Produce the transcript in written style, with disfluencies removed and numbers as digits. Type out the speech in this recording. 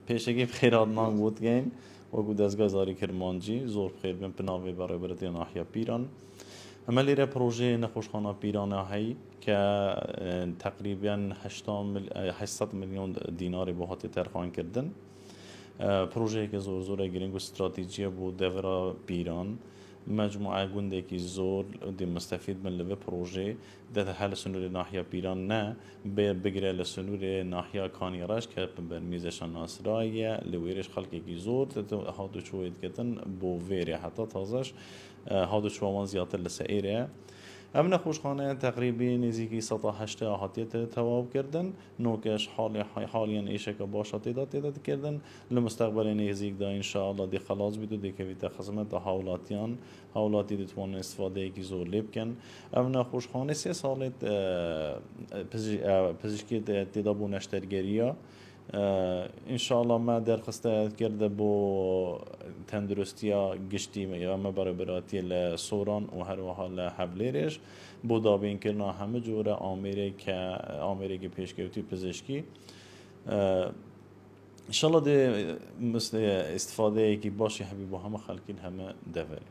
پیشگی بخیرات نان بود گین و گود از گذاری کرمانجی زور بخیر بین پناهی برای برای ناحیه پیران. اما لیره پروژه نخوشخانه پیران هایی که تقریبا 800 میلیون دینار با هات ترخان کردن. پروژه که زور گرینگ و استراتژی بود دورا پیران مجموعه گنده که زور دی مستفید من لبه پروژه ده حل سنور ناحیه پیران نه بگیره لسنور ناحیه کانیراش که برمیزشان ناصرایه لویرش خلقی که زور ده هادو شوید کتن بو ویره حتی تازش هادو شوان زیادتر لسائره. امن خوشخانه تقریبا نزدیکی 108 احاطیت تواب کردن نوکش حالیا ایشه که باشه تعداد کردن لمستقبل نزدیک دا ان شاء الله دی خلاص بیدو دی که ویت خدمت حالاتی دتوان استفاده کی زور لب کن. امن خوشخانه 3 سال پزشکی تدابو نشترگریا ان شاء الله ما درخواست کرده با تندرستیا گشتی یا ما برای براتی لسوران و هر وحال حبلیرش بودا بین کرنا همه جوره آمریکا پیشگیری پزشکی ان شاء الله ده مثل استفاده کی باشه حبیب و همه خلقین همه دوری.